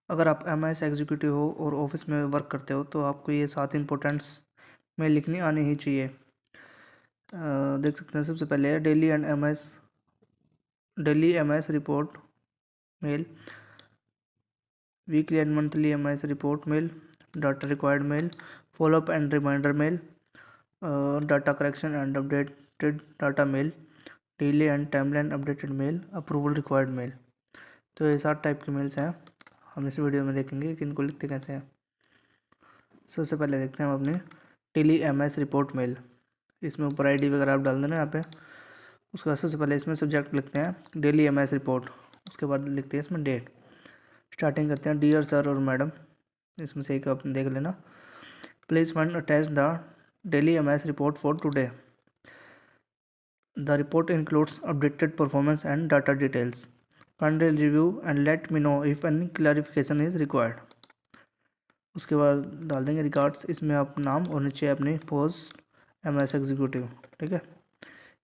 अगर आप MIS executive हो और ऑफिस में वर्क करते हो तो आपको ये 7 इंपॉर्टेंट्स में लिखनी आनी ही चाहिए। देख सकते हैं सबसे पहले है daily MIS report mail, weekly and monthly MIS report mail, data required mail, follow up and reminder mail, data correction and updated data mail, delay and timeline updated mail, approval required mail. तो ये 7 type के mails हैं, हम इस video में देखेंगे कि इनको लिखते कैसे हैं। सबसे पहले देखते हैं हम अपनी डेली एमआईएस रिपोर्ट मेल। इसमें ऊपर आईडी वगैरह आप डाल देना यहाँ पे। उसके बाद सबसे पहले इसमें सब्जेक्ट लिखते हैं डेली एमआईएस रिपोर्ट, उसके बाद लिखते हैं इसमें डेट। स्टार्टिंग करते हैं डियर सर और मैडम, इसमें से एक आप देख लेना। Please find attach the daily MIS report for today. The report includes updated performance and data details. Kindly review and let me know if any clarification is required. उसके बाद डाल देंगे रिगार्ड्स, इसमें आप नाम और नीचे अपनी पोस्ट एमआईएस एग्जीक्यूटिव। ठीक है,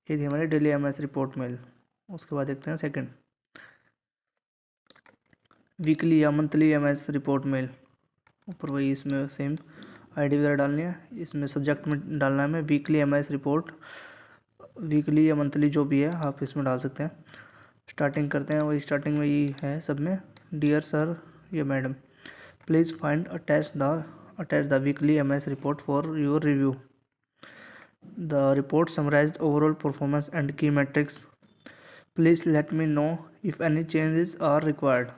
ये थी हमारी डेली एमआईएस रिपोर्ट मेल। उसके बाद देखते हैं सेकंड, वीकली या मंथली एमआईएस रिपोर्ट मेल। ऊपर वही इसमें सेम आईडी वगैरह डालनी है। इसमें सब्जेक्ट में डालना है हमें वीकली एमआईएस रिपोर्ट, वीकली या मंथली जो भी है आप इसमें डाल सकते हैं। स्टार्टिंग करते हैं, वही स्टार्टिंग में ही है सब में, डियर सर या madam, please find attach the weekly MIS report for your review. The report summarized overall performance and key metrics. Please let me know if any changes are required.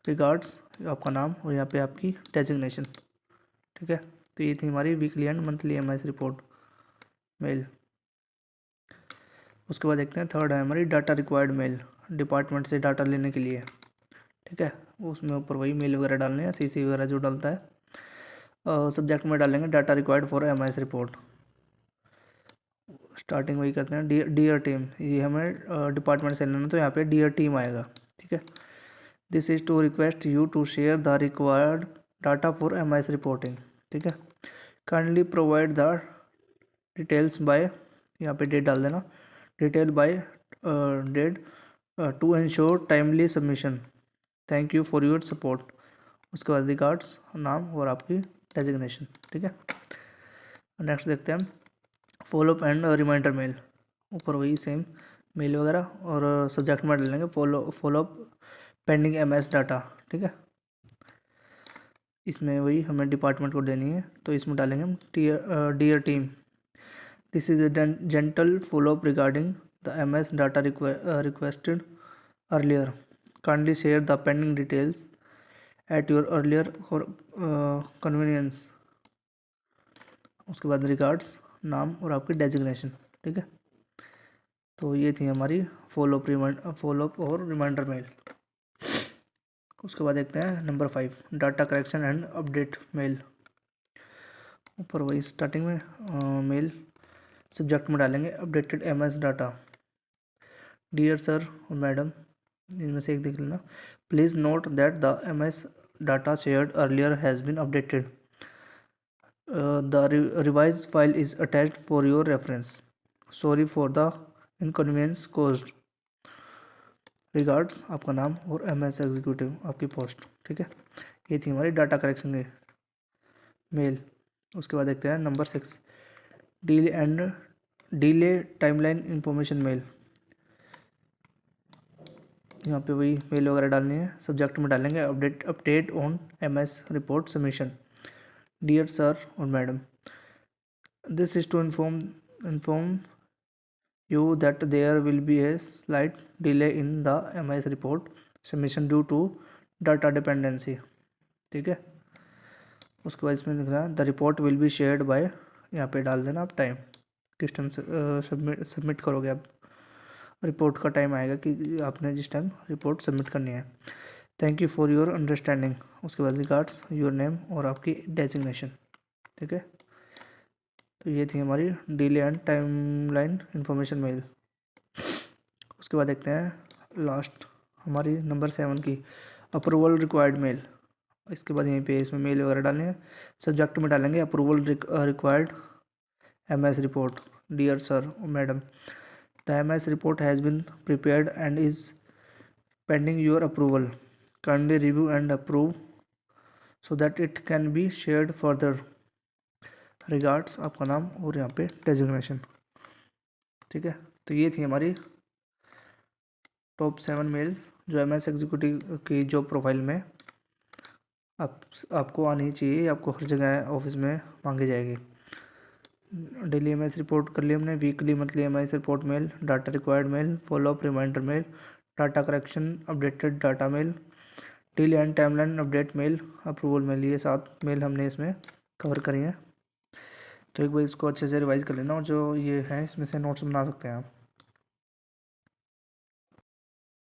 Regards, आपका नाम और यहाँ पे आपकी designation. ठीक है, तो ये थी हमारी weekly and monthly MIS report mail. उसके बाद देखते हैं थर्ड है हमारी डाटा रिक्वायर्ड मेल, डिपार्टमेंट से डाटा लेने के लिए। ठीक है, उसमें ऊपर वही मेल वगैरह डालने हैं, सीसी वगैरह जो डालता है। सब्जेक्ट में डालेंगे data required for MIS report. Starting वही करते हैं डियर टीम, ये हमें डिपार्टमेंट से लेना, तो यहाँ पे डियर टीम आएगा। ठीक है, this is to request you to share the required data for MIS reporting. ठीक है, kindly provide the details by, यहाँ पे डेट डाल देना, detail by date to ensure timely submission. Thank you for your support. उसके बाद regards, नाम और आपकी डेजिग्नेशन। ठीक है, नेक्स्ट देखते हैं हम फॉलोअप एंड रिमाइंडर मेल। ऊपर वही सेम मेल वगैरह और सब्जेक्ट में डालेंगे फॉलोअप पेंडिंग एमआईएस डाटा। ठीक है, इसमें वही हमें डिपार्टमेंट को देनी है, तो इसमें डालेंगे हम dear team, this is a gentle follow up regarding the MIS data requested earlier. Kindly share the pending details at your earlier convenience. उसके बाद रिगार्ड्स, नाम और आपकी डेजिग्नेशन। ठीक है, तो ये थी हमारी फॉलोअप और रिमाइंडर मेल। उसके बाद देखते हैं number 5, data correction and update mail. ऊपर वही स्टार्टिंग में मेल, सब्जेक्ट में डालेंगे updated MIS data. Dear sir और मैडम, इनमें से एक देख लेना। Please note that the MIS data shared earlier has been updated. The revise file is attached for your reference. Sorry for the inconvenience caused. Regards, आपका नाम और MIS executive, आपकी पोस्ट। ठीक है, ये थी हमारी डाटा करेक्शन की मेल। उसके बाद देखते हैं number 6, delay timeline information mail. यहाँ पे वही मेल वगैरह डालनी है, सब्जेक्ट में डालेंगे update on MIS report submission. Dear sir और madam, this is to inform you that there will be a slight delay in the MIS report submission due to data dependency। ठीक है, उसके बाद इसमें लिख रहा है the report will be shared by, यहाँ पे डाल देना आप टाइम, किस टाइम सबमिट करोगे आप, रिपोर्ट का टाइम आएगा कि आपने जिस टाइम रिपोर्ट सबमिट करनी है। Thank you for your understanding. उसके बाद रिगार्ड्स, योर नेम और आपकी डेजिग्नेशन। ठीक है, तो ये थी हमारी delay and timeline information mail. उसके बाद देखते हैं लास्ट हमारी नंबर 7 की अप्रूवल रिक्वायर्ड मेल। इसके बाद यहीं पे इसमें मेल वगैरह डालने हैं, सब्जेक्ट में डालेंगे approval required MIS report. Dear sir madam, the MIS report has been prepared and is pending your approval. Kindly review and approve so that it can be shared further. Regards आपका नाम और यहाँ पे designation. ठीक है, तो ये थी हमारी टॉप 7 मेल्स जो एमएस एग्जीक्यूटिव की जॉब प्रोफाइल में आपको आनी चाहिए, आपको हर जगह ऑफिस में मांगी जाएगी। डेली एमएस रिपोर्ट कर ली हमने, weekly monthly MS report mail, data required mail, follow up reminder mail, data correction updated data mail, delay and timeline update mail, approval mail. ये 7 मेल हमने इसमें कवर करी हैं। तो एक बार इसको अच्छे से रिवाइज कर लेना और जो ये है इसमें से नोट्स बना सकते हैं आप।